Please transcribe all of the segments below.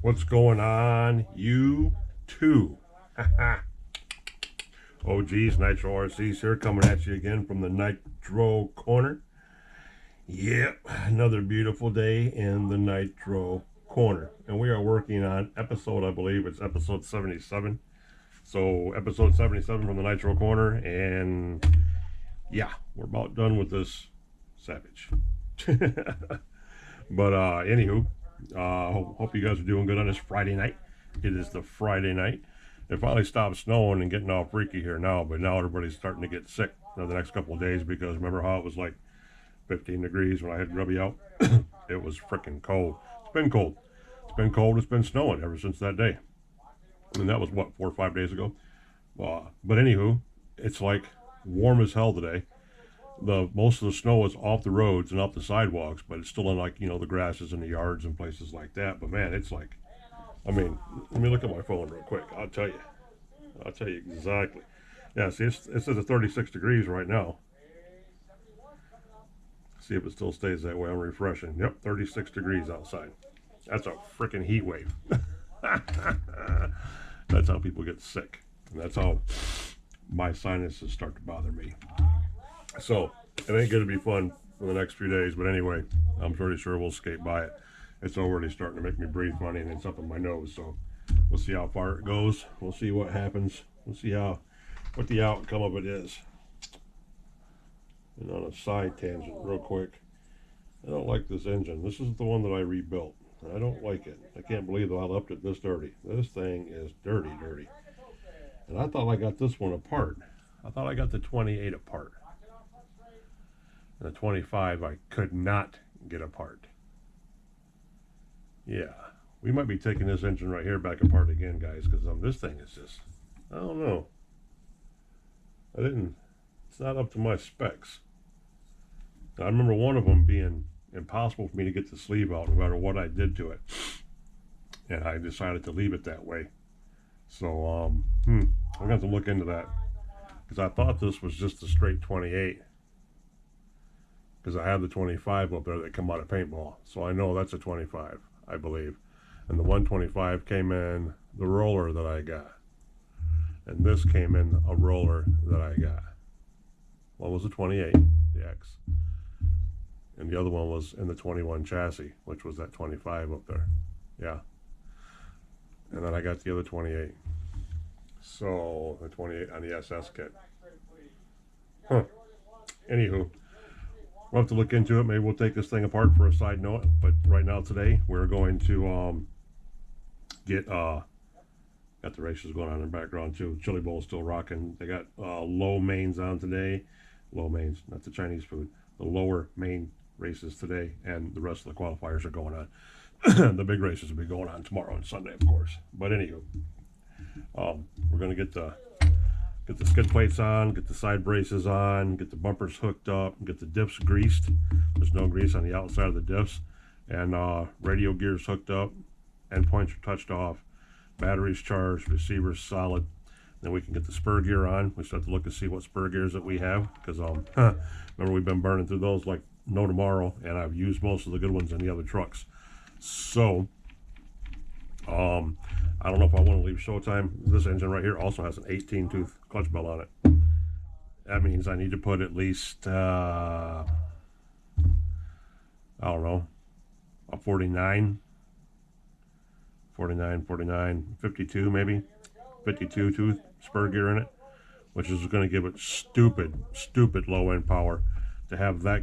What's going on, you too? Oh geez, Nitro RC's here, coming at you again from the Nitro corner. Yep, another beautiful day in the Nitro corner, and we are working on episode, I believe it's episode 77. So episode 77 from the Nitro corner, and yeah, we're about done with this savage. But anywho, hope you guys are doing good on this Friday night. It is the Friday night. It finally stopped snowing and getting all freaky here now, but now everybody's starting to get sick for the next couple of days, because remember how it was like 15 degrees when I had Grubby out? It was freaking cold. It's been cold. It's been cold. It's been snowing ever since that day. And that was what, 4 or 5 days ago? But anywho, it's like warm as hell today. Most of the snow is off the roads and off the sidewalks, but it's still in, like, the grasses in the yards and places like that. But man, it's like, I mean, let me look at my phone real quick. I'll tell you exactly. Yeah, see, it says it's 36 degrees right now. See if it still stays that way. I'm refreshing. Yep, 36 degrees outside. That's a freaking heat wave. That's how people get sick, and that's how my sinuses start to bother me. So it ain't going to be fun for the next few days, but anyway, I'm pretty sure we'll skate by it. It's already starting to make me breathe funny, and it's up in my nose, so we'll see how far it goes. We'll see what happens. We'll see what the outcome of it is. And on a side tangent real quick, I don't like this engine. This is the one that I rebuilt. I don't like it. I can't believe that I left it this dirty. This thing is dirty. And I thought I got this one apart. I thought I got the 28 apart. And the 25 I could not get apart. Yeah, we might be taking this engine right here back apart again, guys, because this thing is just, I don't know. It's not up to my specs. I remember one of them being impossible for me to get the sleeve out no matter what I did to it. And I decided to leave it that way. So, I'm going to have to look into that, because I thought this was just a straight 28. Because I have the 25 up there that come out of paintball. So I know that's a 25, I believe. And the 125 came in the roller that I got. And this came in a roller that I got. One was a 28, the X. And the other one was in the 21 chassis, which was that 25 up there. Yeah. And then I got the other 28. So the 28 on the SS kit. Huh. Anywho. We'll have to look into it. Maybe we'll take this thing apart for a side note. But right now, today, we're going to got the races going on in the background too. Chili Bowl's still rocking. They got low mains on today. Low mains, not the Chinese food. The lower main races today, and the rest of the qualifiers are going on. The big races will be going on tomorrow and Sunday, of course. But anywho, we're going to get the skid plates on, get the side braces on, get the bumpers hooked up, get the diffs greased. There's no grease on the outside of the diffs. And radio gears hooked up, endpoints are touched off, batteries charged, receivers solid. Then we can get the spur gear on. We start to look to see what spur gears that we have, because remember, we've been burning through those like no tomorrow, and I've used most of the good ones in the other trucks. So I don't know if I want to leave ShowTime. This engine right here also has an 18-tooth clutch bell on it. That means I need to put at least, I don't know, a 49, 52 maybe, 52 tooth spur gear in it, which is going to give it stupid low end power. To have that,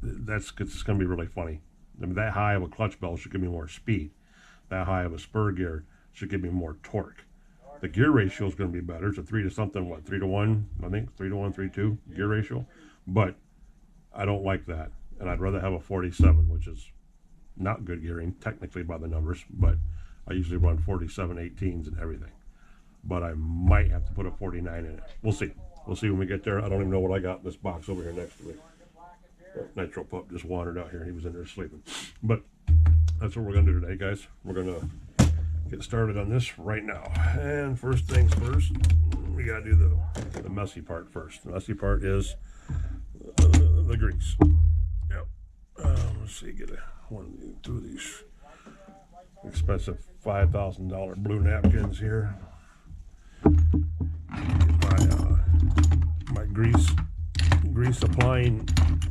it's going to be really funny. I mean, that high of a clutch bell should give me more speed. That high of a spur gear should give me more torque. The gear ratio is going to be better. It's a 3 to something, 3 to 1, I think, 3 to 1, 3 to 2 gear ratio. But I don't like that. And I'd rather have a 47, which is not good gearing, technically by the numbers, but I usually run 47 18s and everything. But I might have to put a 49 in it. We'll see. We'll see when we get there. I don't even know what I got in this box over here next to me. Nitro Pup just wandered out here. He was in there sleeping. But that's what we're going to do today, guys. We're going to get started on this right now. And first things first, we got to do the messy part first. The messy part is the grease. Yep. Let's see, get one of these. expensive $5,000 blue napkins here. My grease applying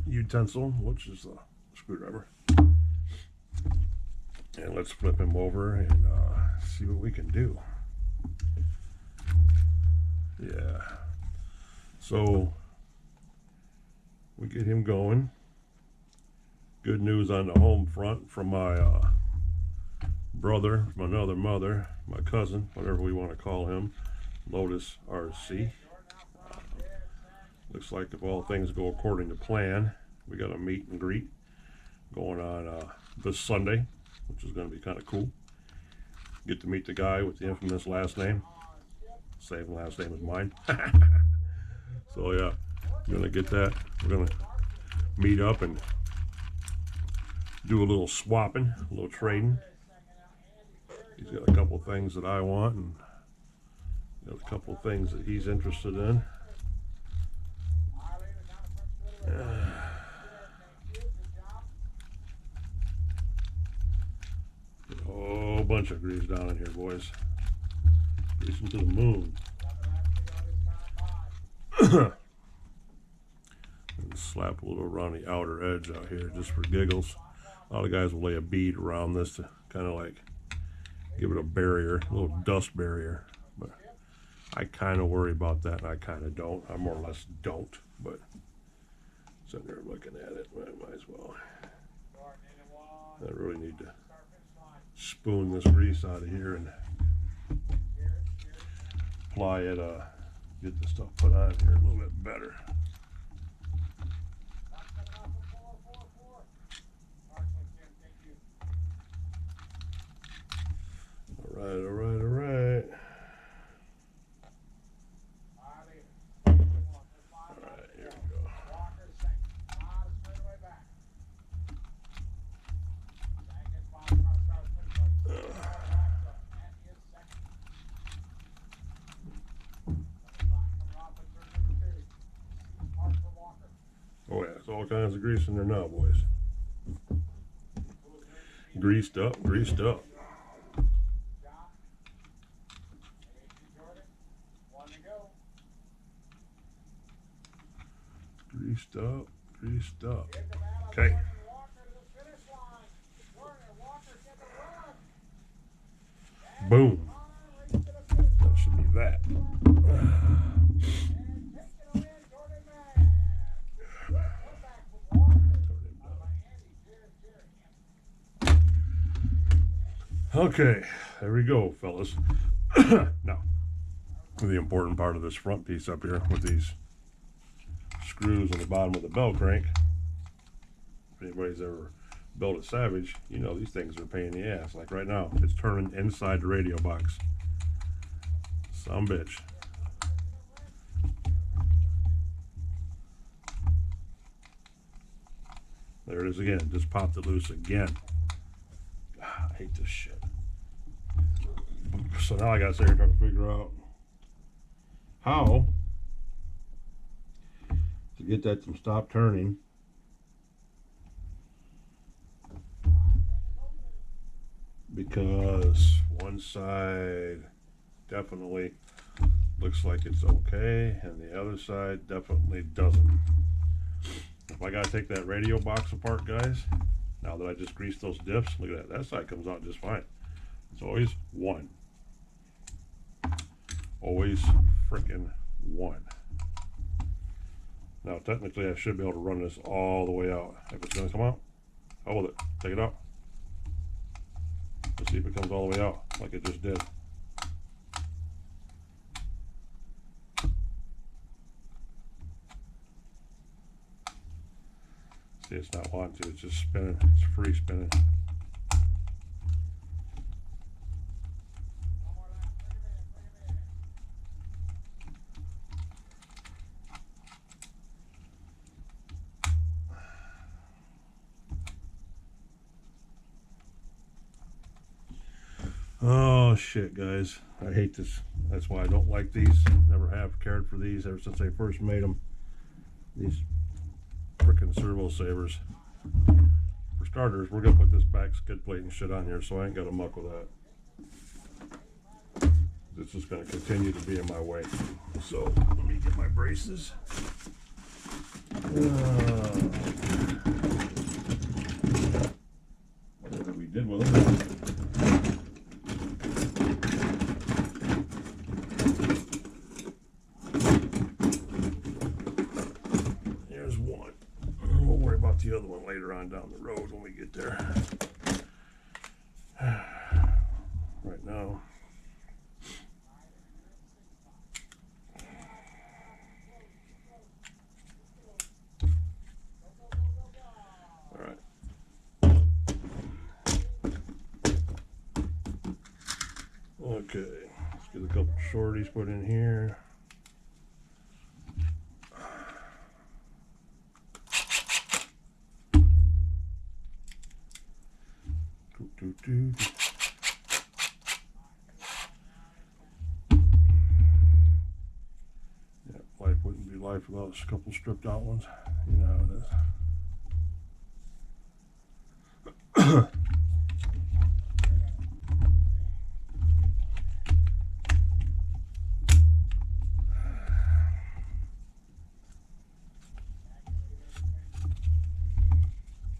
utensil, which is the screwdriver. And let's flip him over and see what we can do. Yeah. So we get him going. Good news on the home front from my brother, from another mother, my cousin, whatever we want to call him, Lotus RC. Looks like if all things go according to plan, we got a meet and greet going on this Sunday, which is going to be kind of cool. Get to meet the guy with the infamous last name. Same last name as mine. So yeah, I'm going to get that. We're going to meet up and do a little swapping, a little trading. He's got a couple things that I want, and got a couple things that he's interested in. A whole bunch of grease down in here, boys. Greasing to the moon. And slap a little around the outer edge out here just for giggles. A lot of guys will lay a bead around this to kind of like give it a barrier, a little dust barrier. But I kind of worry about that, and I kind of don't. I more or less don't, but sitting there looking at it, I might as well. I really need to spoon this grease out of here and apply it, get the stuff put on here a little bit better. All right. Here we go. Oh yeah, there's all kinds of grease in there now, boys. Greased up. Greased up, greased up. Okay. Boom. That should be that. Okay, there we go, fellas. Now, the important part of this front piece up here with these screws on the bottom of the bell crank. If anybody's ever built a Savage, you know these things are a pain in the ass. Like right now, it's turning inside the radio box. Some bitch. There it is again. Just popped it loose again. God, I hate this shit. So now I gotta sit here trying to figure out how to get that to stop turning. Because one side definitely looks like it's okay and the other side definitely doesn't. If I gotta take that radio box apart, guys, now that I just greased those diffs, look at that, that side comes out just fine. It's always one. Always freaking one. Now technically I should be able to run this all the way out. If it's gonna come out, hold it, take it out. Let's see if it comes all the way out like it just did. See, it's not wanting to, it's just spinning, it's free spinning. Oh shit, guys, I hate this. That's why I don't like these. Never have cared for these ever since I first made them. These frickin' servo savers. For starters, we're gonna put this back skid plate and shit on here, so I ain't gotta muck with that. This is going to continue to be in my way. So let me get my braces. Whatever we did with them. Here's one. We'll worry about the other one later on down the road when we get there. Right now. Okay, let's get a couple shorties put in here. Yeah, life wouldn't be life without a couple stripped out ones. You know how it is.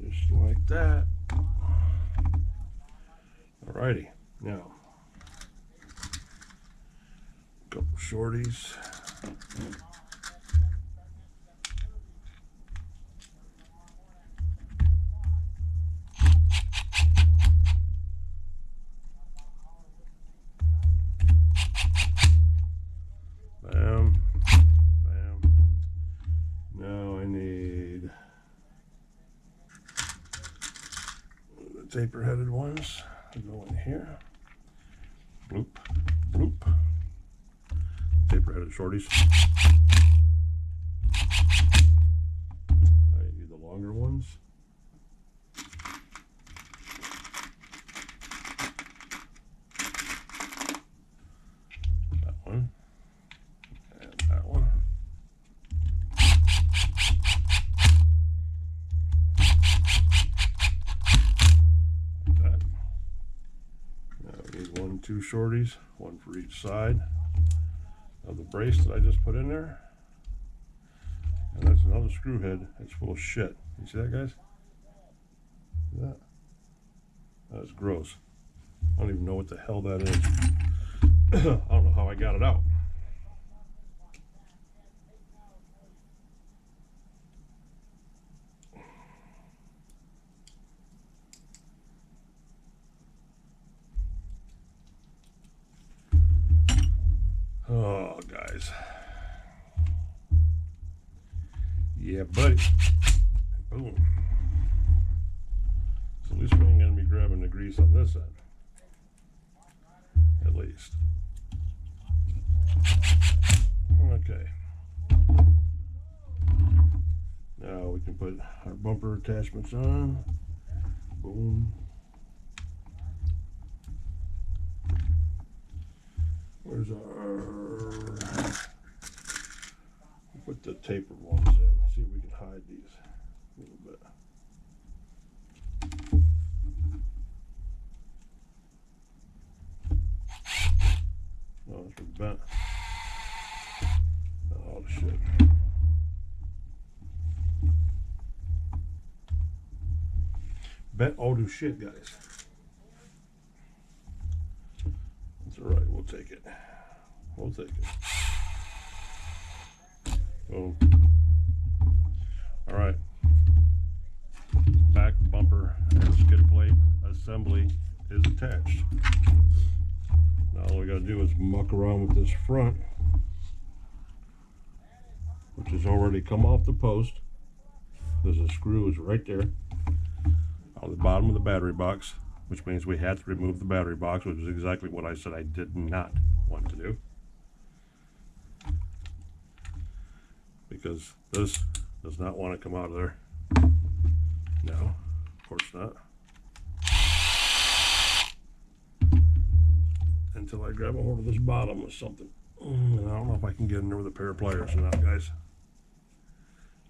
Just like that. Alrighty, now a couple shorties. Bam, bam. Now I need the taper-headed ones to go in here. Bloop, bloop. Taper-headed shorties. I need the longer ones. That one. And that one. Like that. Now we need 2 shorties, one for each side of the brace that I just put in there. And that's another screw head. It's full of shit. You see that, guys? See that? That's gross. I don't even know what the hell that is. I don't know how I got it out. Oh, guys. Yeah, buddy. Boom. So at least we ain't gonna be grabbing the grease on this end. At least. Okay. Now we can put our bumper attachments on. Boom. Where's our... Put the tapered ones in. See if we can hide these a little bit. Oh, it's been bent. Oh, shit. Bent all do shit, guys. That's alright, we'll take it. We'll take it. Boom. Alright. Back bumper and skid plate assembly is attached. Now all we gotta do is muck around with this front, which has already come off the post. There's a screw is right there on the bottom of the battery box, which means we had to remove the battery box, which is exactly what I said I did not want to do. Because this does not want to come out of there. No, of course not. Until I grab a hold of this bottom with something. And I don't know if I can get in there with a pair of pliers or not, guys.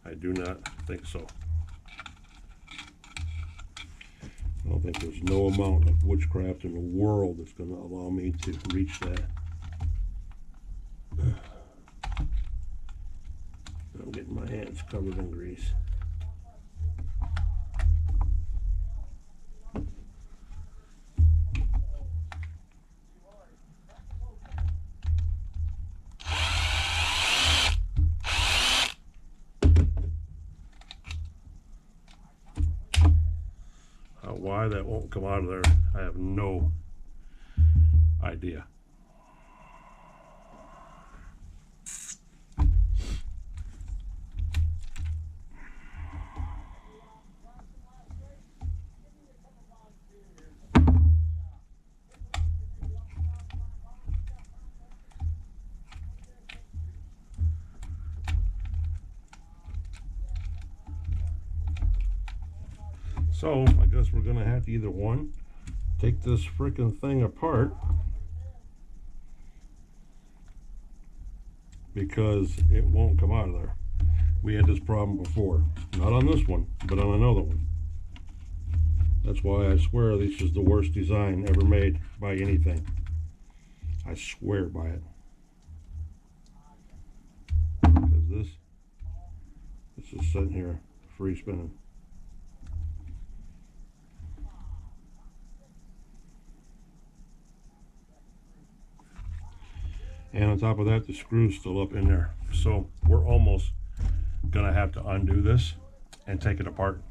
I do not think so. think there's no amount of witchcraft in the world that's going to allow me to reach that. I'm getting my hands covered in grease. Why that won't come out of there, I have no idea. So I guess we're gonna have to either one, take this freaking thing apart, because it won't come out of there. We had this problem before, not on this one, but on another one. That's why I swear this is the worst design ever made by anything. I swear by it. Because this is sitting here free spinning. And on top of that, the screw's still up in there. So we're almost gonna have to undo this and take it apart.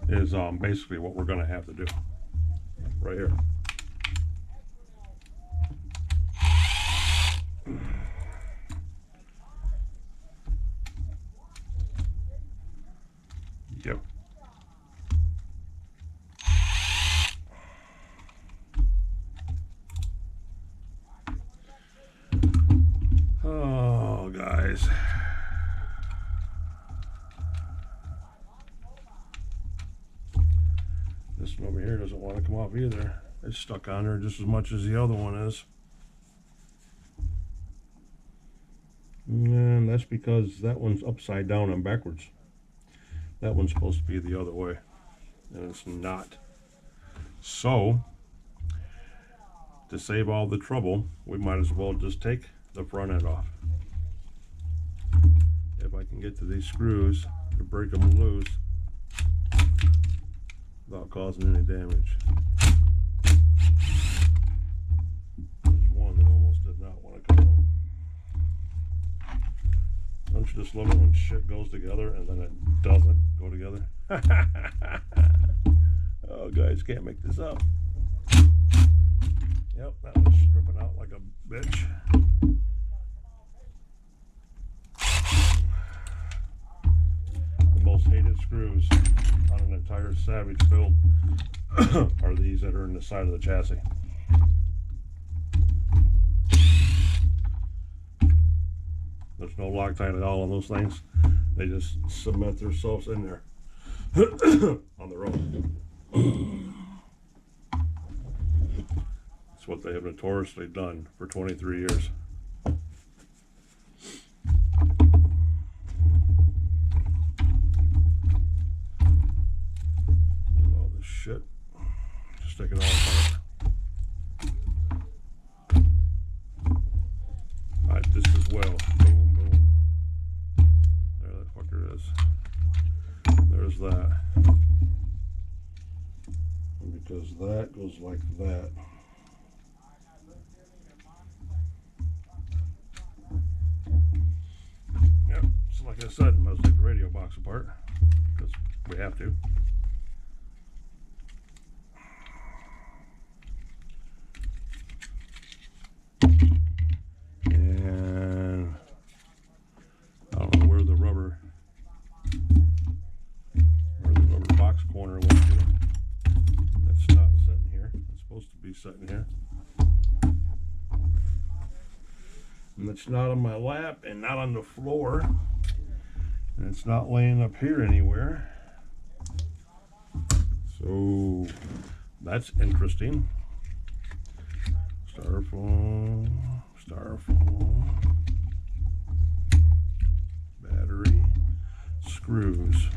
Is basically what we're gonna have to do right here. Yep. Oh, guys. This one over here doesn't want to come off either. It's stuck on there just as much as the other one is. And that's because that one's upside down and backwards. That one's supposed to be the other way, and it's not. So, to save all the trouble, we might as well just take the front end off. If I can get to these screws to break them loose without causing any damage. There's one that almost did not want to come out. Don't you just love it when shit goes together and then it doesn't go together? Oh, guys, can't make this up. Yep, that was stripping out like a bitch. The most hated screws on an entire Savage build are these that are in the side of the chassis. There's no Loctite at all on those things. They just cement themselves in there on their own. That's what they have notoriously done for 23 years. All this shit. Just take it all apart. Alright, this as well. Boom, boom. There that fucker is. There's that. And because that goes like that. Yep, so like I said, let's take the radio box apart, because we have to. And I don't know where the rubber box corner went to. That's not sitting here. It's supposed to be sitting here. And it's not on my lap and not on the floor. And it's not laying up here anywhere. So that's interesting. Styrofoam, battery, screws.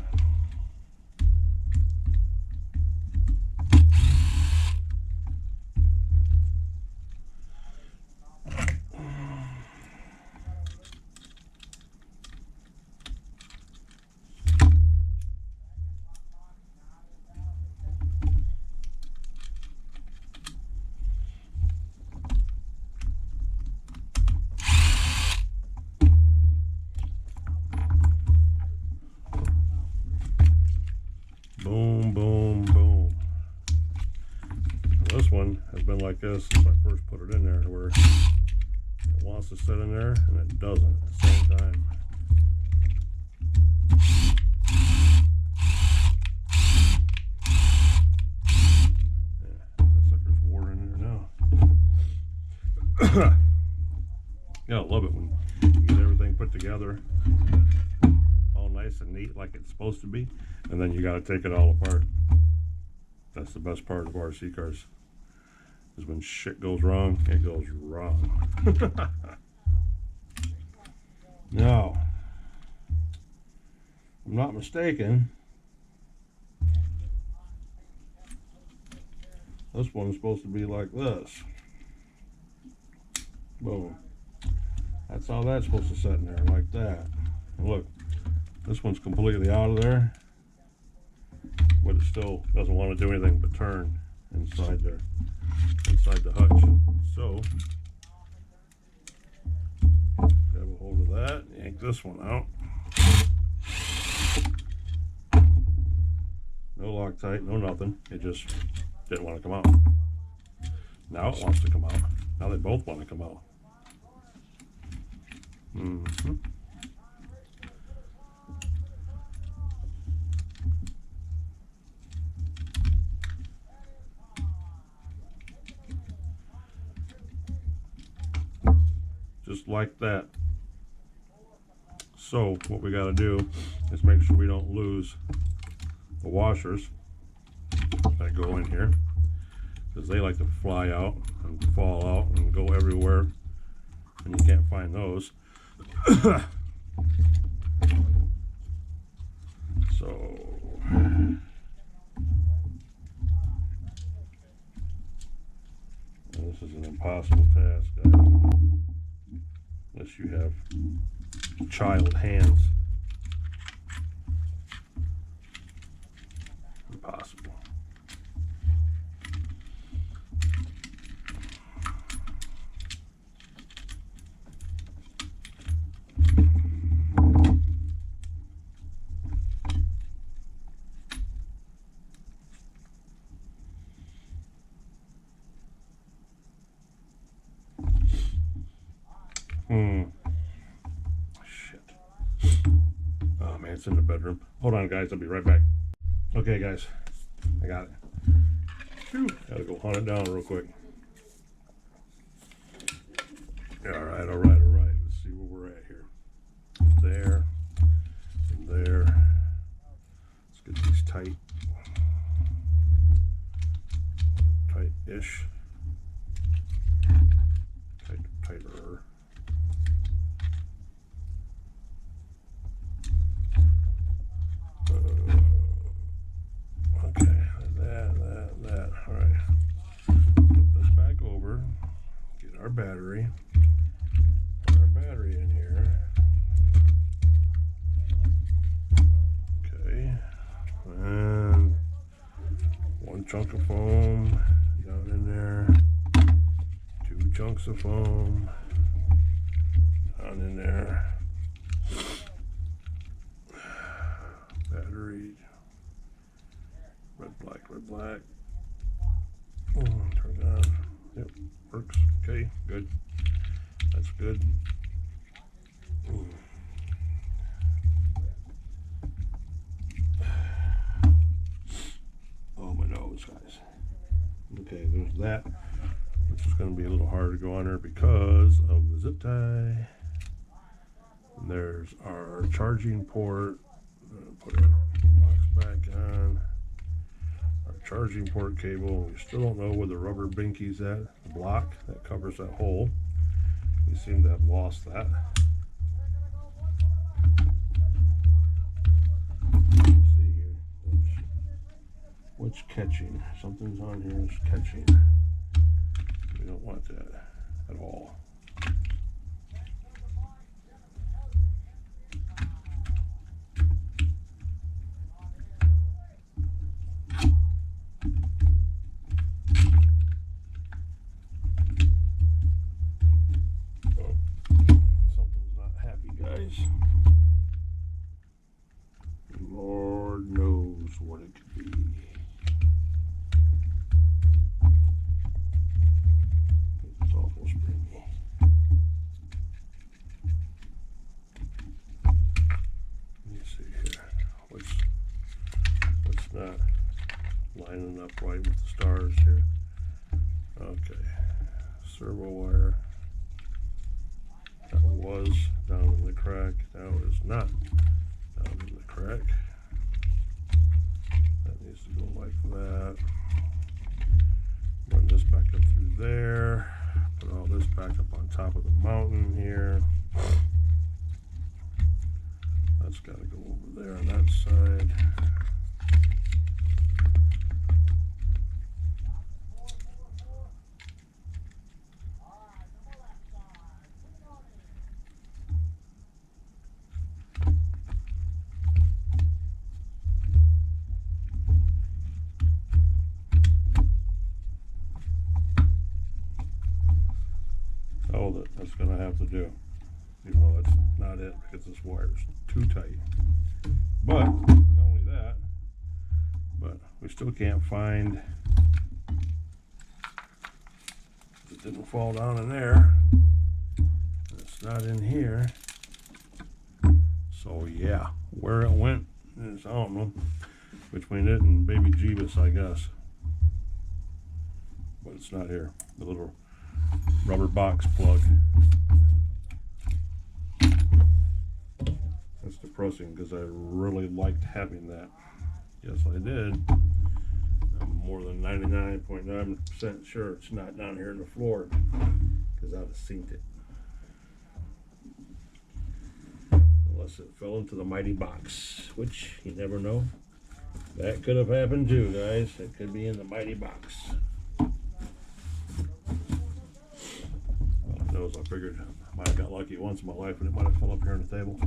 one has been like this since I first put it in there, where it wants to sit in there and it doesn't at the same time. Yeah, that sucker's wore in there now. Yeah, I love it when you get everything put together all nice and neat like it's supposed to be, and then you got to take it all apart. That's the best part of RC cars, is when shit goes wrong, it goes wrong. Now, if I'm not mistaken, this one's supposed to be like this. Boom. That's how that's supposed to sit in there, like that. And look, this one's completely out of there, but it still doesn't want to do anything but turn inside there, inside the hutch. So, grab a hold of that, yank this one out. No Loctite, no nothing. It just didn't want to come out. Now it wants to come out. Now they both want to come out. Just like that. So what we got to do is make sure we don't lose the washers that go in here, because they like to fly out and fall out and go everywhere, and you can't find those. So this is an impossible task, guys, unless you have child hands. Impossible. Shit. Oh man, it's in the bedroom. Hold on, guys. I'll be right back. Okay, guys. I got it. Whew. Gotta go hunt it down real quick. Alright, alright, alright. Let's see where we're at here. There. And there. Let's get these tight. Tight-ish. Tighter. Okay, that. All right. Put this back over. Get our battery. Put our battery in here. Okay. And one chunk of foam down in there. 2 chunks of foam down in there. Battery. Red, black. Turn it on. Yep, works. Okay, good. That's good. Oh, my nose, guys. Okay, there's that, which is going to be a little hard to go on there because of the zip tie. And there's our charging port. Put our box back on. Our charging port cable. We still don't know where the rubber binky's at. The block that covers that hole. We seem to have lost that. Let's see here. What's catching? Something's on here is catching. We don't want that at all. Lord knows what it could be. lining up right with the stars here. Okay, servo wire. That was down in the crack. Now it is not down in the crack. That needs to go like that. Run this back up through there. Put all this back up on top of the mountain here. That's got to go over there on that side. Oh, that's going to have to do. Even though that's not it because this wire is too tight. But not only that, but we still can't find. It didn't fall down in there. It's not in here. So yeah, where it went is I don't know. Between it and Baby Jeebus, I guess. But it's not here. The little rubber box plug. That's depressing because I really liked having that. Yes, I did. I'm more than 99.9% sure it's not down here in the floor because I'd have seen it. Unless it fell into the mighty box, which you never know. That could have happened too, guys. It could be in the mighty box. Well, who knows? I figured I might have got lucky once in my life and it might have fell up here on the table.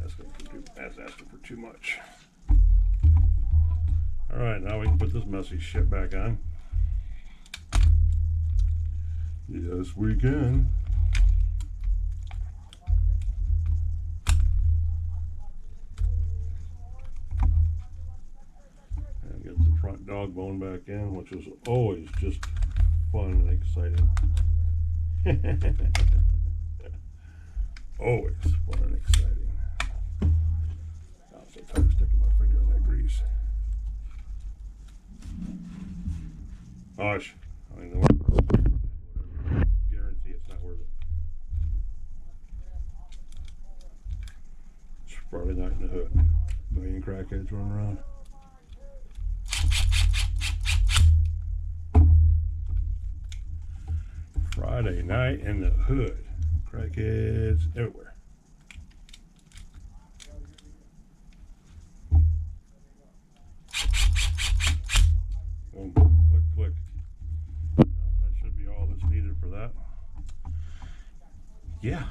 But, you know, that's asking for too much. Alright, now we can put this messy shit back on. Yes, we can. And get the front dog bone back in, which is always just fun and exciting. Always fun and exciting. I'm so tired of sticking my finger in that grease. Gosh, I mean, guarantee it's not worth it. It's Friday night in the hood. A million crackheads running around. Friday night in the hood. Crackheads everywhere. Boom, click, click. That should be all that's needed for that. Yeah.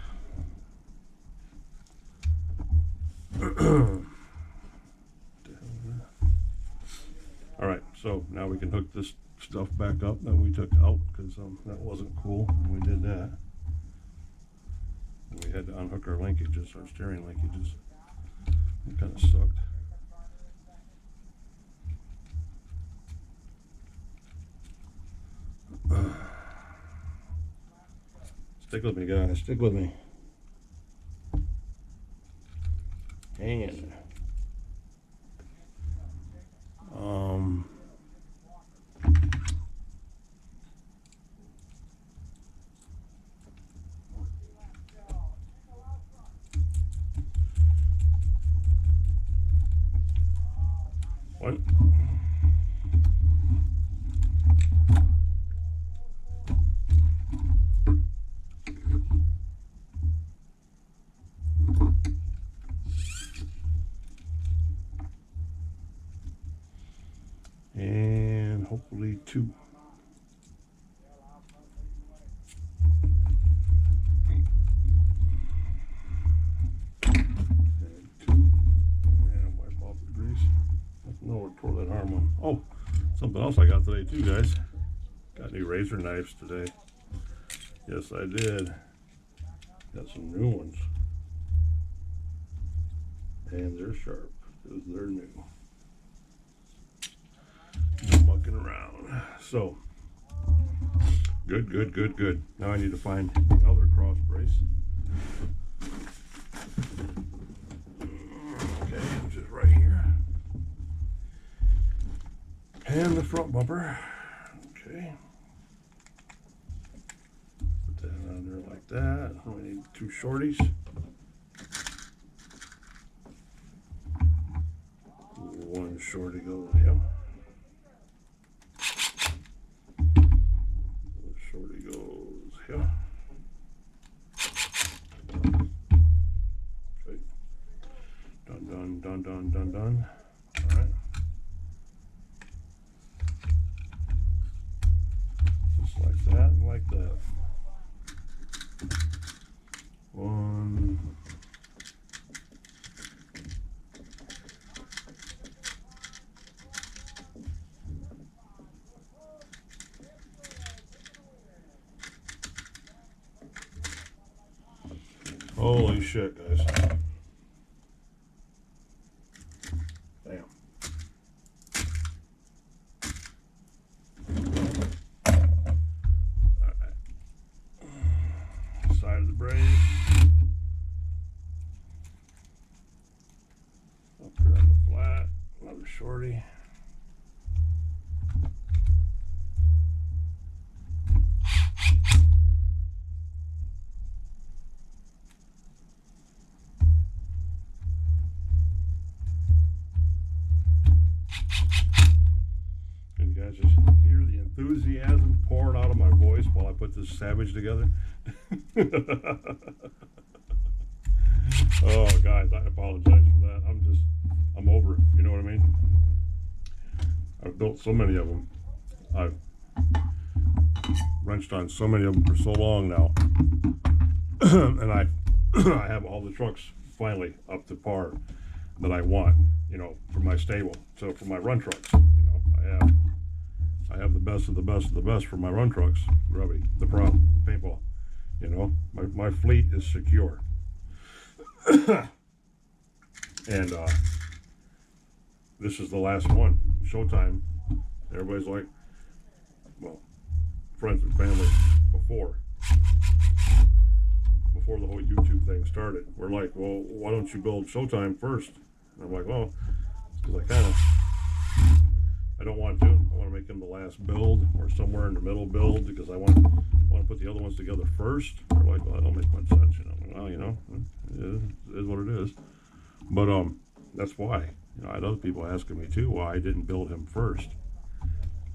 All right, so now we can hook this stuff back up that we took out because that wasn't cool when we did that. And we had to unhook our linkages, our steering linkages. It kind of sucked. Stick with me, guys. Stick with me. Hang in there. What? And hopefully 2. And wipe off the grease. No, we tore that arm on. Oh, something else I got today too, guys. Got new razor knives today. Yes, I did. Got some new ones. And they're sharp because they're new. Mucking around. So, good, good, good, good. Now I need to find the other cross brace. Okay, which is right here. And the front bumper. Okay. Put that on there like that. We need 2 shorties. One shorty goes here. One shorty goes here. Okay. Done. All right. Just like that and like that. One. Holy shit, guys. Damn. Alright. Side of the brace. Up here on the flat. Another shorty. Can you guys just hear the enthusiasm pouring out of my voice while I put this Savage together? Oh, guys, I apologize for that. I'm over it. You know what I mean? I've built so many of them. I've wrenched on so many of them for so long now. And I have all the trucks finally up to par that I want, you know, for my stable. So for my run trucks, you know, I have the best of the best of the best for my run trucks. Grubby, the problem, paintball. You know, my fleet is secure. And this is the last one. ShowTime. Everybody's like, well, friends and family before the whole YouTube thing started. We're like, well, why don't you build ShowTime first? And I'm like, well, because I don't want to. I want to make him the last build or somewhere in the middle build because I want to put the other ones together first. They're like, well, that don't make much sense, you know. Well, you know, it is what it is. But that's why. You know, I had other people asking me too why I didn't build him first,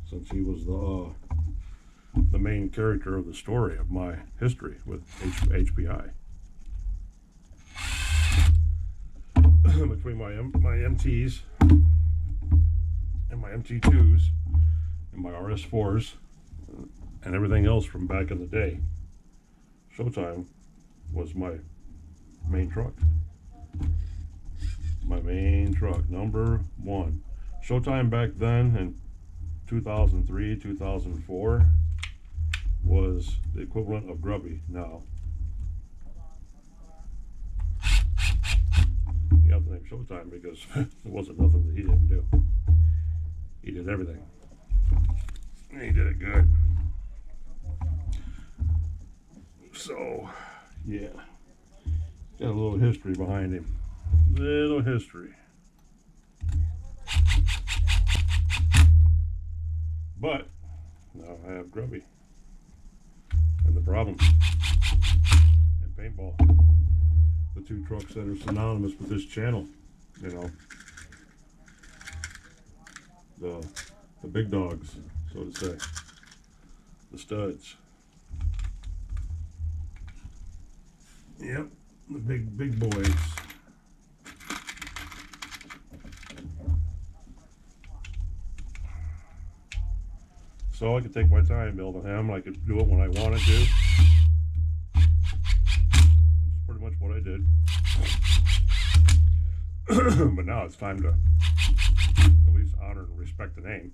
since he was the main character of the story of my history with HPI. Between my MTs and my MT2s and my RS4s and everything else from back in the day, ShowTime was my main truck. My main truck, number one. ShowTime back then in 2003, 2004 was the equivalent of Grubby now. He got the name ShowTime because there wasn't nothing that he didn't do. He did everything. And he did it good. So, yeah. Got a little history behind him. Little history. But now I have Grubby and the problem and paintball, the two trucks that are synonymous with this channel. You know, the big dogs, so to say, the studs. Yep, the big boys. So I could take my time building him. I could do it when I wanted to. Which is pretty much what I did. But now it's time to at least honor and respect the name.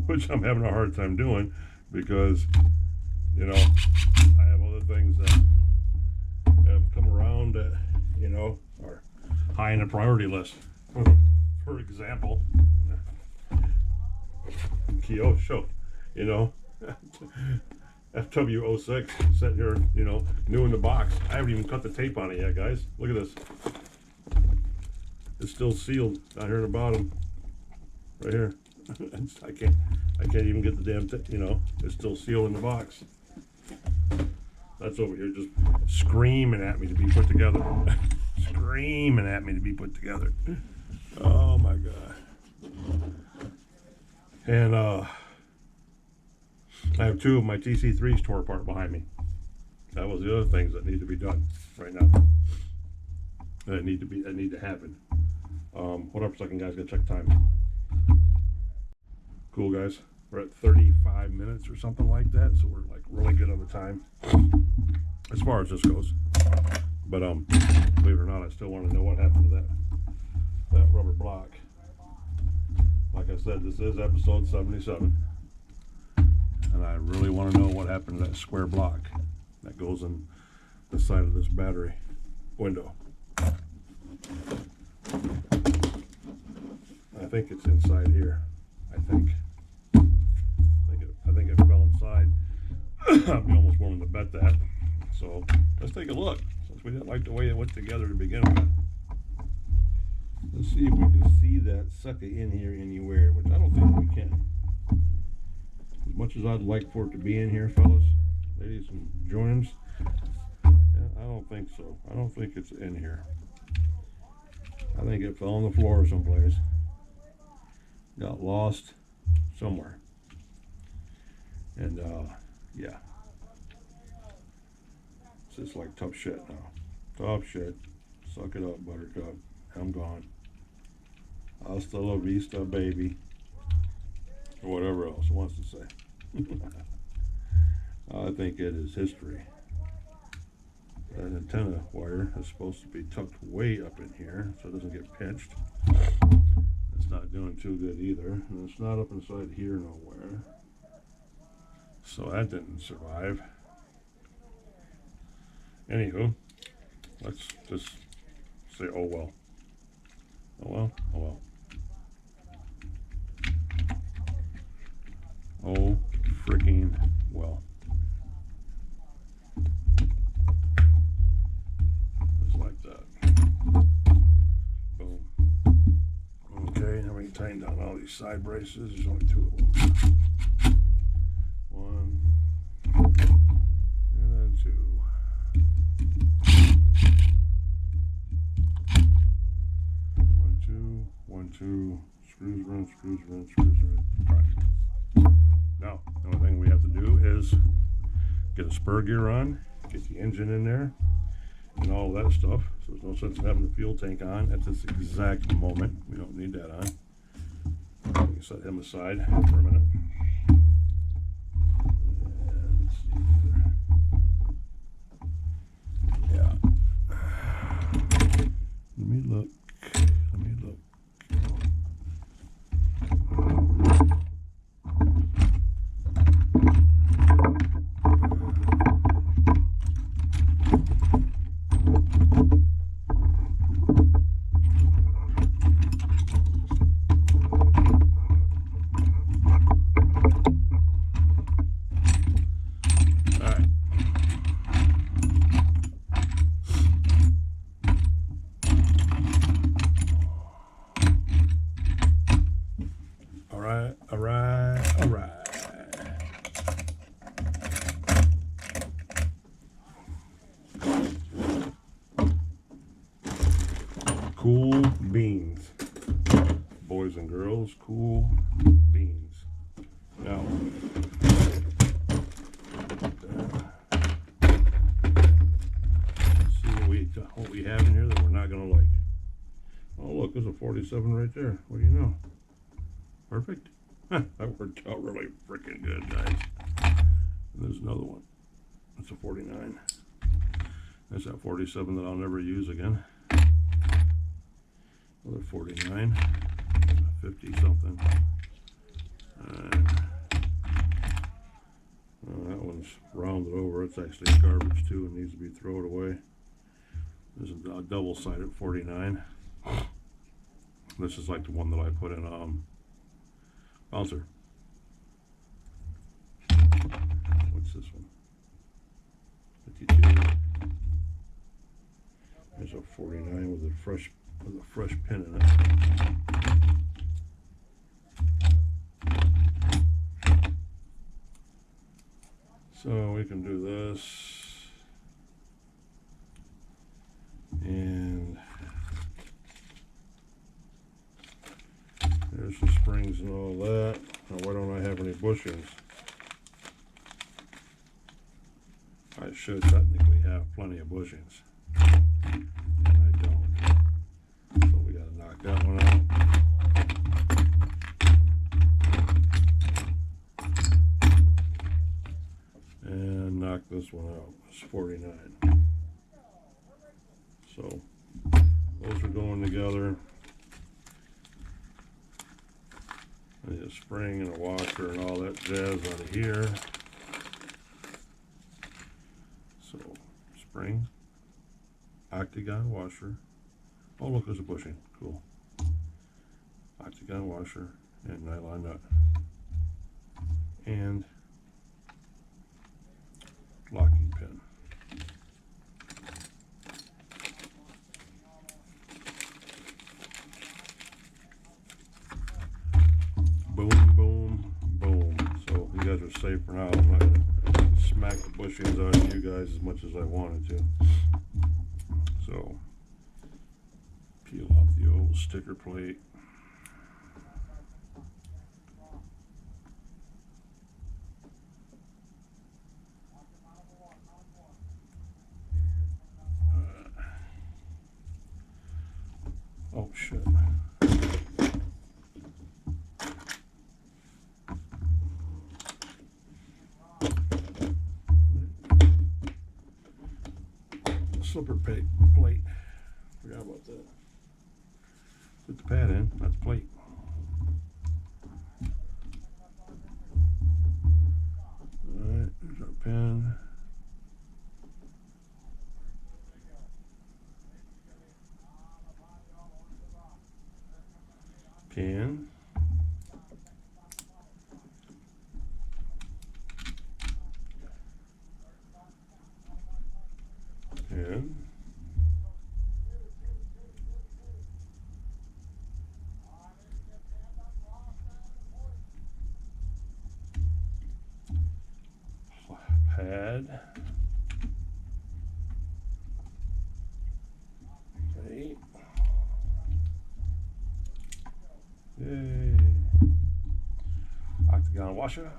Which I'm having a hard time doing because, you know, I have other things that have come around that, you know, are high in the priority list. For example, Kyosho, you know, FW06 sitting here, you know, new in the box. I haven't even cut the tape on it yet, guys. Look at this. It's still sealed down here in the bottom, right here. I can't even get the damn you know, it's still sealed in the box. That's over here just screaming at me to be put together. Screaming at me to be put together. Oh my god. And I have two of my TC3s tore apart behind me. That was the other things that need to be done right now. That need to happen. Hold up a second, guys. Gotta check time. Cool, guys. We're at 35 minutes or something like that, so we're like really good on the time as far as this goes. But believe it or not, I still want to know what happened to that rubber block. Like I said, this is episode 77, and I really want to know what happened to that square block that goes in the side of this battery window. I think it's inside here. I think it fell inside. I'd be almost willing to bet that. So let's take a look, since we didn't like the way it went together to begin with. Let's see if we can see that sucker in here anywhere, which I don't think we can. As much as I'd like for it to be in here, fellas, ladies and joiners, yeah, I don't think so. I don't think it's in here. I think it fell on the floor someplace. Got lost somewhere. And yeah. It's just like tough shit now. Tough shit. Suck it up, buttercup. I'm gone. Hasta la vista, baby. Or whatever else it wants to say. I think it is history. That antenna wire is supposed to be tucked way up in here so it doesn't get pinched. It's not doing too good either. And it's not up inside here nowhere. So that didn't survive. Anywho, let's just say, oh well. Oh well, oh well. Oh freaking well. Just like that. Boom. Okay, now we can tighten down all these side braces. There's only two of them. One, and then two. 1, 2, screws run, screws run, screws run. Right. Now, the only thing we have to do is get a spur gear on, get the engine in there, and all that stuff. So there's no sense in having the fuel tank on at this exact moment. We don't need that on. We can set him aside for a minute. And let's see here. Yeah. Let me look. All right. Cool beans, boys and girls. Cool beans. Now, let's see what we have in here that we're not gonna like. Oh, look, there's a 47 right there. What do you know? Perfect. That worked out really freaking good, guys. And there's another one. That's a 49. There's that 47 that I'll never use again. Another 49. 50 something. That one's rounded over. It's actually garbage too and needs to be thrown away. There's a double-sided 49. This is like the one that I put in bouncer. What's this one? 52. There's a 49 with a fresh pin in it. So we can do this, and there's the springs and all that. Now why don't I have any bushings? I should technically have plenty of bushings, and I don't. So we gotta knock that one out. And knock this one out. It's 49. So those are going together. I need a spring and a washer and all that jazz out of here. So spring, octagon washer. Oh look, there's a bushing. Cool. Octagon washer and nylon nut. And locking pin. Boom, boom, boom. So you guys are safe for now. I'm not going to smack the bushings out of you guys as much as I wanted to. So peel off the old sticker plate. Oh shit. Slipper plate. Forgot about that. Put the pad in, that's plate. Alright, there's our pen. Can. And pad. Okay. Yay. Octagon washer.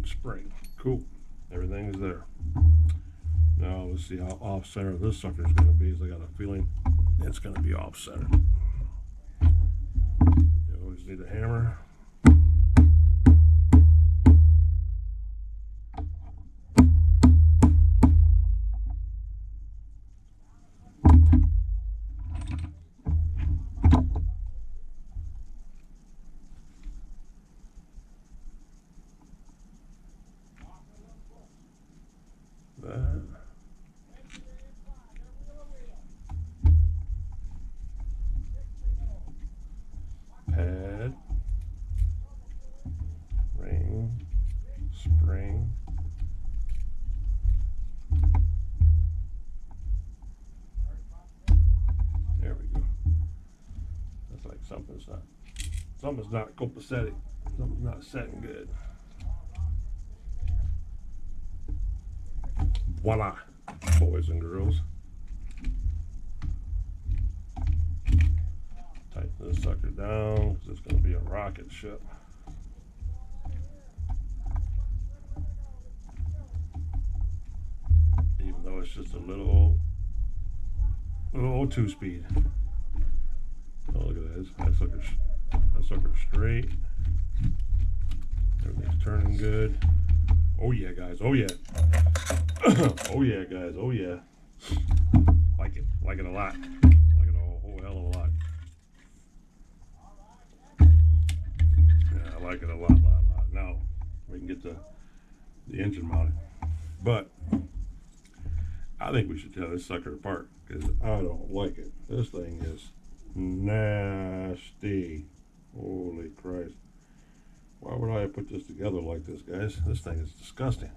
Spring. Cool. Everything is there. Now let's see how off center this sucker is going to be. I got a feeling it's going to be off center. You always need a hammer. Pad, ring, spring, there we go. That's like something's not copacetic, something's not setting good. Voila, boys and girls. Tighten this sucker down because it's going to be a rocket ship. Even though it's just a little old 2-speed. Oh, look at this. That sucker's straight. Everything's turning good. Oh yeah, guys. Oh yeah. Oh yeah, guys. Oh yeah. Like it a lot. Like it a whole hell of a lot. Yeah, I like it a lot. Now we can get the engine mounted, but I think we should tear this sucker apart because I don't like it. This thing is nasty. Holy Christ! Why would I put this together like this, guys? This thing is disgusting.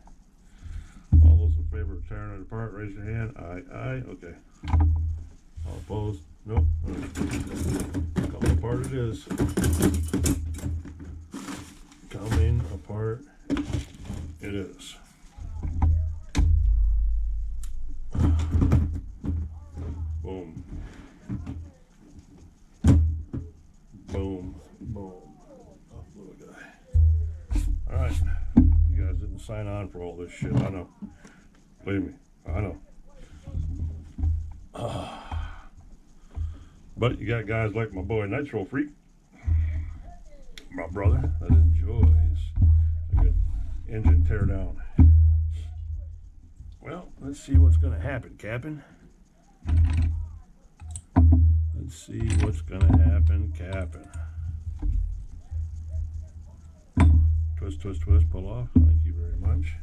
All those in favor of tearing it apart, raise your hand. Aye. Okay. All opposed? Nope. Come apart it is. apart. It is. Boom. Boom. Boom. Oh, little guy. Alright. You guys didn't sign on for all this shit. I know. Believe me. I know. But you got guys like my boy Nitro Freak, my brother, that enjoys a good engine tear down. Well, let's see what's going to happen, Captain. Let's see what's going to happen, Captain. Twist, twist, twist, pull off. Thank you very much.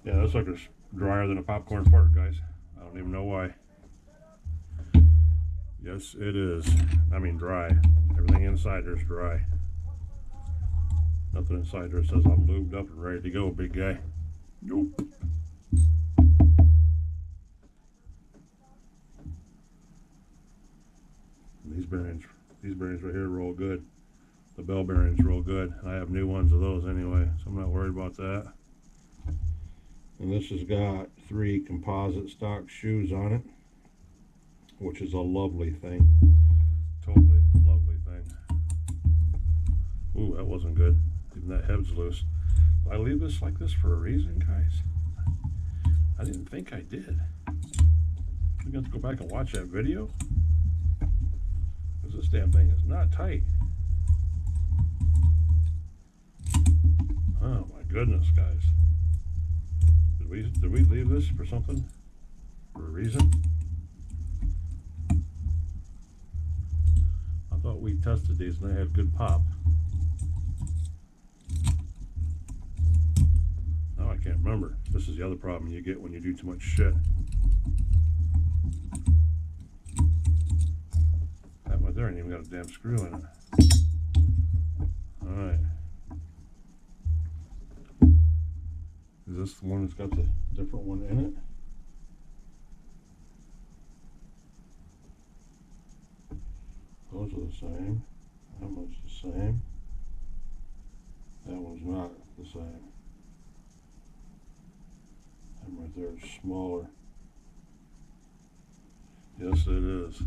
Yeah, that sucker's drier than a popcorn fart, guys. I don't even know why. Yes, it is. I mean, dry. Everything inside there's dry. Nothing inside there says I'm lubed up and ready to go, big guy. Nope. These bearings right here roll good. The bell bearings roll good. I have new ones of those anyway, so I'm not worried about that. And this has got 3 composite stock shoes on it, which is a lovely thing. Totally lovely thing. Ooh, that wasn't good. Even that head's loose. Did I leave this like this for a reason, guys? I didn't think I did. I'm going to go back and watch that video. Because this damn thing is not tight. Oh my goodness, guys. Did we leave this for something? For a reason? I thought we tested these and they had good pop. Now I can't remember. This is the other problem you get when you do too much shit. That one there ain't even got a damn screw in it. Alright. Is this the one that's got the different one in it? Those are the same. That one's the same. That one's not the same. That right there is smaller. Yes, it is.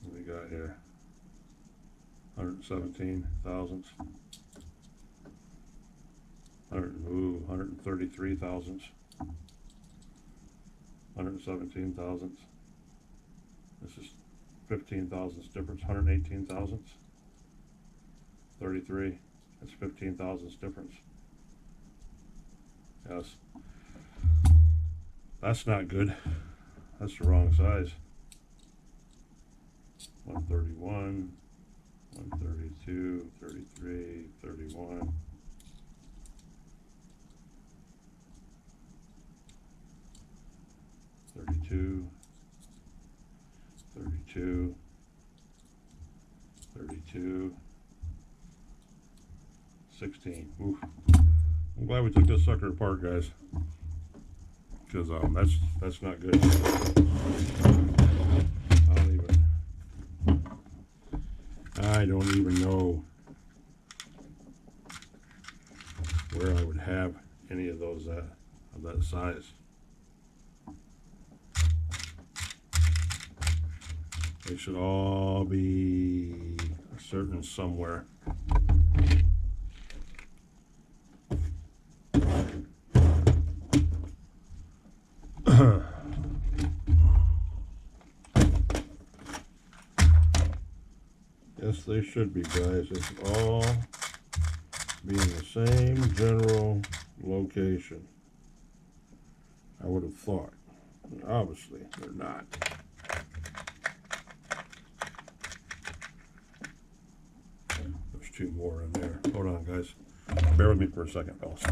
What do we got here? 117 thousandths. 133 thousandths. 117 thousandths. This is 15 thousandths difference. 118 thousandths. 33. That's 15 thousandths difference. Yes. That's not good. That's the wrong size. 131. 132, 33, 31. 32, 32, 32, 16. Oof. I'm glad we took this sucker apart, guys, because that's not good. I don't even know where I would have any of those of that size. They should all be certain somewhere. Yes, they should be, guys. They should all be in the same general location. I would have thought. And obviously, they're not. There's 2 more in there. Hold on, guys. Bear with me for a second, fellas.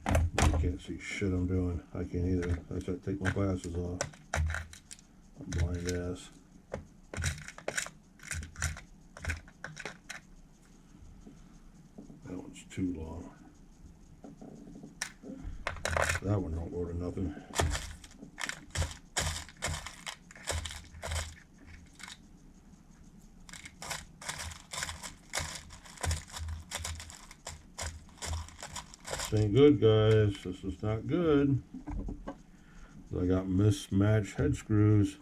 You can't see shit I'm doing. I can't either. I just have to take my glasses off. I'm blind ass. Too long. that one don't go to nothing. This ain't good, guys. This is not good. I got mismatched head screws,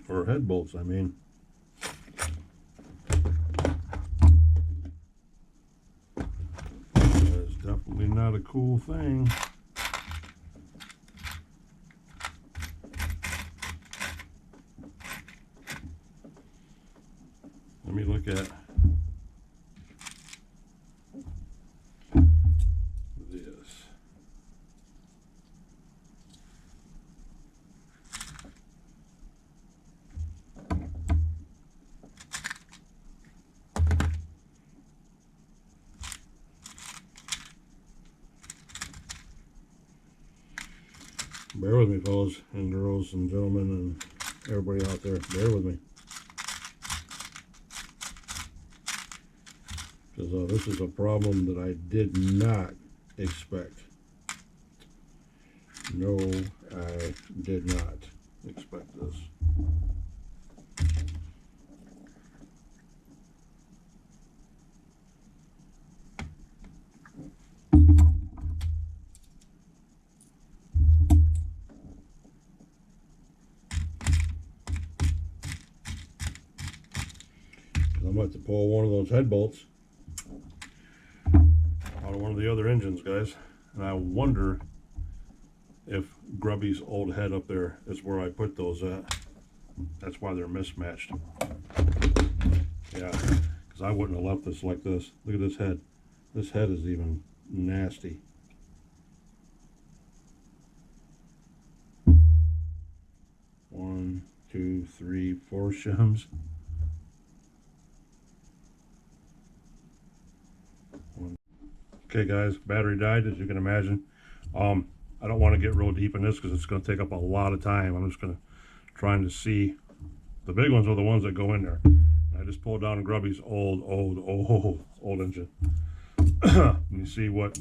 or head bolts, I mean. That is definitely not a cool thing. Let me look at this. Bear with me, fellas and girls and gentlemen and everybody out there. Bear with me. Because this is a problem that I did not expect. No, I did not expect this. I'm about to pull one of those head bolts out of one of the other engines, guys, and I wonder if Grubby's old head up there is where I put those at. That's why they're mismatched. Yeah, because I wouldn't have left this like this. Look at this head. This head is even nasty. One, two, three, 4 shims. Okay, guys, battery died, as you can imagine. I don't want to get real deep in this because it's going to take up a lot of time. I'm just going to trying to see. The big ones are the ones that go in there. I just pulled down Grubby's old engine. Let me see what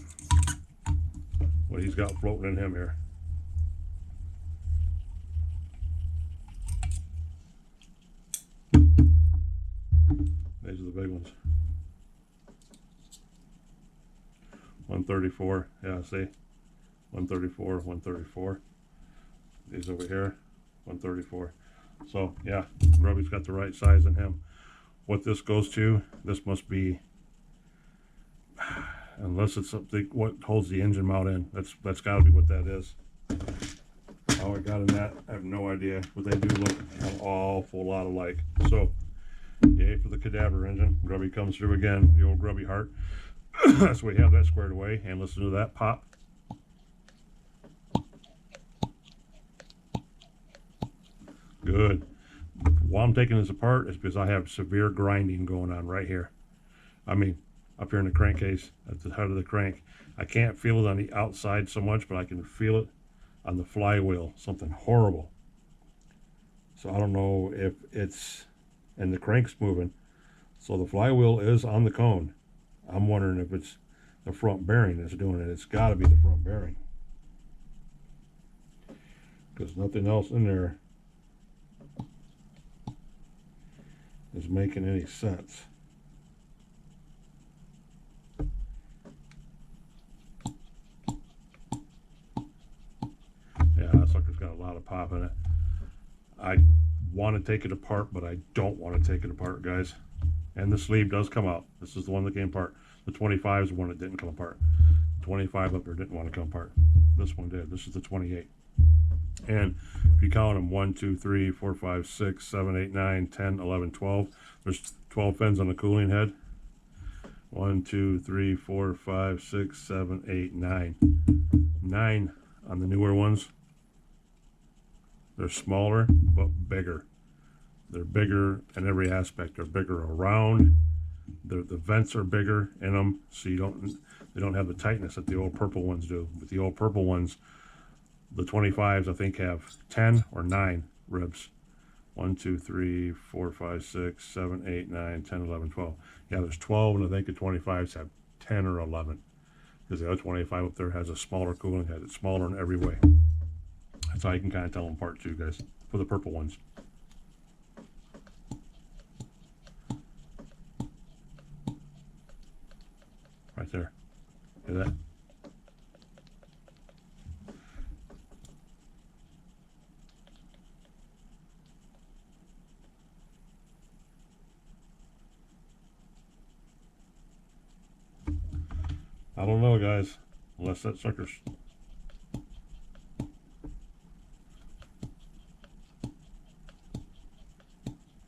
he's got floating in him here. These are the big ones. 134, yeah, see? 134, 134. These over here, 134. So, yeah, Grubby's got the right size in him. What this goes to, this must be, unless it's something, what holds the engine mount in. That's got to be what that is. How I got in that, I have no idea. But they do look an awful lot alike. So, yay for the cadaver engine. Grubby comes through again, the old Grubby heart. So we have that squared away, and listen to that pop. Good. While I'm taking this apart is because I have severe grinding going on right here. I mean, up here in the crankcase, at the head of the crank. I can't feel it on the outside so much, but I can feel it on the flywheel. Something horrible. So I don't know if it's, and the crank's moving. So the flywheel is on the cone. I'm wondering if it's the front bearing that's doing it. It's got to be the front bearing, because nothing else in there is making any sense. Yeah, that sucker's got a lot of pop in it. I want to take it apart, but I don't want to take it apart, guys. And the sleeve does come out. This is the one that came apart. The 25 is the one that didn't come apart. 25 up there didn't want to come apart. This one did. This is the 28. And if you count them, 1, 2, 3, 4, 5, 6, 7, 8, 9, 10, 11, 12. There's 12 fins on the cooling head. 1, 2, 3, 4, 5, 6, 7, 8, 9. 9 on the newer ones. They're smaller, but bigger. They're bigger in every aspect. They're bigger around. The vents are bigger in them, so they don't have the tightness that the old purple ones do. But the old purple ones, the 25s, I think have 10 or 9 ribs. 1, 2, 3, 4, 5, 6, 7, 8, 9, 10, 11, 12. Yeah, there's 12, and I think the 25s have 10 or 11. because the other 185 up there has a smaller cooling head. It's smaller in every way. That's how you can kind of tell them apart too, guys, for the purple ones. Right there. Hear that? I don't know, guys, unless that sucker's.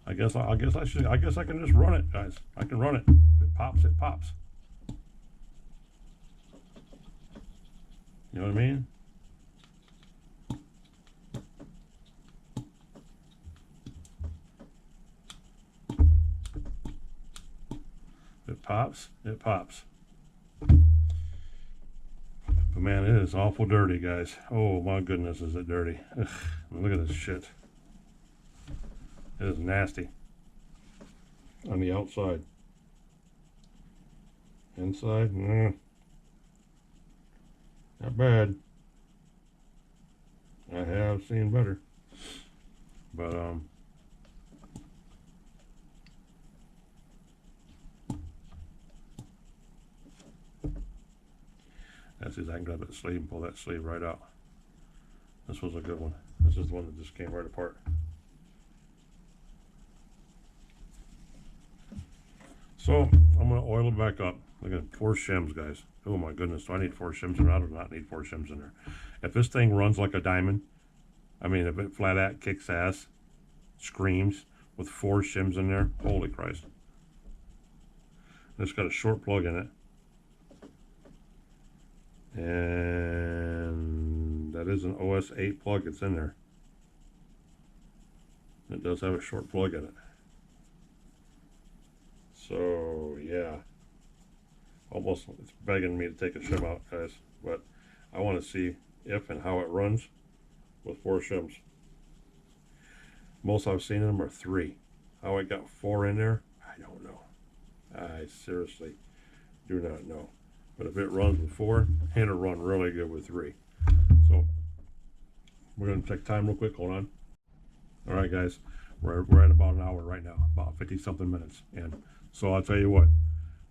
I guess I can just run it, guys. I can run it. If it pops, it pops. You know what I mean? If it pops, it pops. But man, it is awful dirty, guys. Oh my goodness, is it dirty. Ugh, look at this shit. It is nasty. On the outside. Inside, not bad. I have seen better. But let's see if I can grab that sleeve and pull that sleeve right out. This was a good one. This is the one that just came right apart. So I'm going to oil it back up. Look at 4 shims, guys. Oh my goodness, do I need 4 shims in there? I do not need 4 shims in there. If this thing runs like a diamond, I mean, if it flat out kicks ass, screams with 4 shims in there, holy Christ. It's got a short plug in it. And that is an OS 8 plug. It's in there. It does have a short plug in it. So yeah, almost it's begging me to take a shim out, guys. But I want to see if and how it runs with 4 shims. Most I've seen in them are 3. How I got 4 in there, I don't know. I seriously do not know. But if it runs with 4, it'll run really good with 3. So we're going to take time real quick. Hold on. All right, guys. We're at about an hour right now, about 50 something minutes. And so I'll tell you what,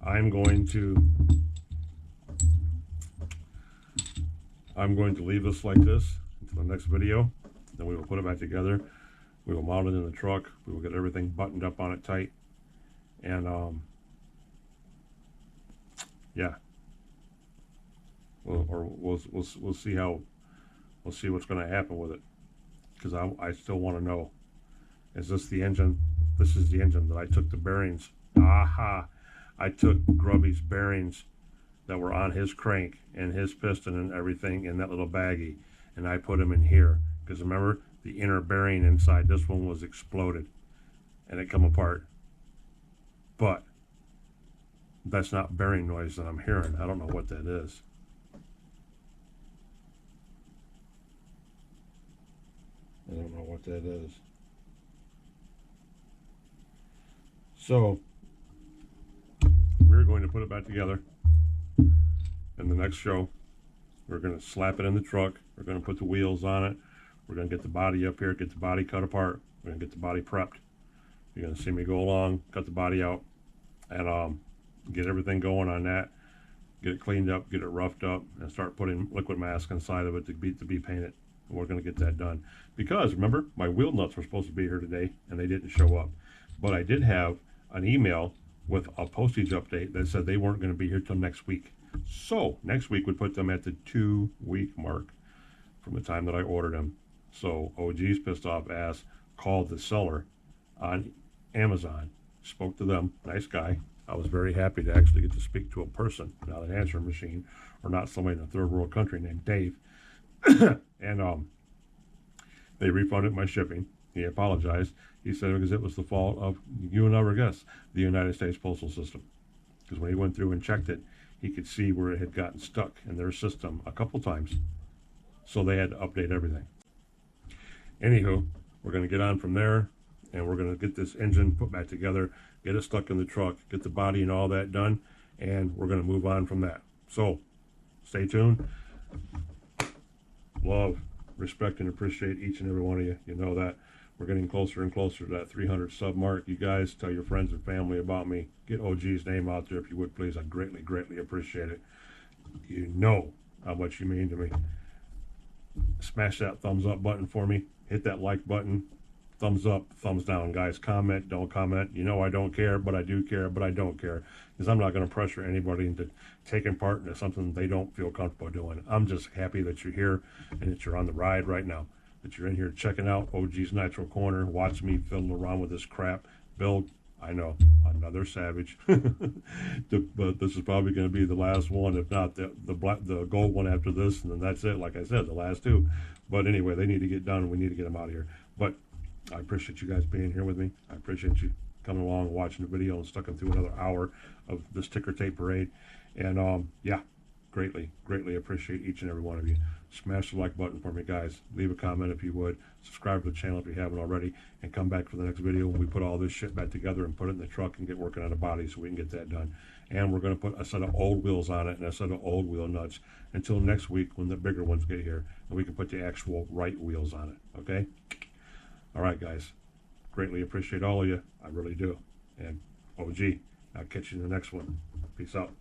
I'm going to leave this like this until the next video. Then we will put it back together. We will mount it in the truck. We will get everything buttoned up on it tight. And yeah. We'll see how what's going to happen with it, because I still want to know, is this the engine? This is the engine that I took the bearings. Aha! I took Grubby's bearings that were on his crank and his piston and everything in that little baggie, and I put them in here, because remember, the inner bearing inside this one was exploded and it come apart. But that's not bearing noise that I'm hearing. I don't know what that is. I don't know what that is. So we're going to put it back together in the next show. We're going to slap it in the truck. We're going to put the wheels on it. We're going to get the body up here, get the body cut apart. We're going to get the body prepped. You're going to see me go along, cut the body out, and get everything going on that. Get it cleaned up, get it roughed up, and start putting liquid mask inside of it to be painted. And we're going to get that done. Because, remember, my wheel nuts were supposed to be here today, and they didn't show up. But I did have an email with a postage update that said they weren't going to be here till next week. So, next week would put them at the 2-week mark from the time that I ordered them. So, OG's pissed off ass called the seller on Amazon, spoke to them, nice guy. I was very happy to actually get to speak to a person, not an answering machine, or not somebody in a third world country named Dave. And they refunded my shipping. He apologized. He said because it was the fault of, you will never guess, the United States Postal System. Because when he went through and checked it, he could see where it had gotten stuck in their system a couple times. So they had to update everything. Anywho, we're going to get on from there, and we're going to get this engine put back together, get it stuck in the truck, get the body and all that done, and we're going to move on from that. So stay tuned. Love, respect, and appreciate each and every one of you. You know that. We're getting closer and closer to that 300 sub mark. You guys tell your friends and family about me. Get OG's name out there if you would, please. I'd greatly, greatly appreciate it. You know how much you mean to me. Smash that thumbs up button for me. Hit that like button. Thumbs up, thumbs down, guys. Comment, don't comment. You know I don't care, but I do care, but I don't care. Because I'm not going to pressure anybody into taking part into something they don't feel comfortable doing. I'm just happy that you're here and that you're on the ride right now. That you're in here checking out OG's Nitro Corner, watch me fiddle around with this crap. Build, I know, another savage. But this is probably going to be the last one, if not the gold one after this, and then that's it. Like I said, the last two. But anyway, they need to get done, and we need to get them out of here. But I appreciate you guys being here with me. I appreciate you coming along, watching the video, and sticking through another hour of this ticker tape parade. And yeah, greatly, greatly appreciate each and every one of you. Smash the like button for me, guys. Leave a comment if you would. Subscribe to the channel if you haven't already, and come back for the next video when we put all this shit back together and put it in the truck and get working on the body so we can get that done. And we're going to put a set of old wheels on it and a set of old wheel nuts until next week when the bigger ones get here, and we can put the actual right wheels on it. Okay? All right, guys. Greatly appreciate all of you. I really do. And OG, I'll catch you in the next one. Peace out.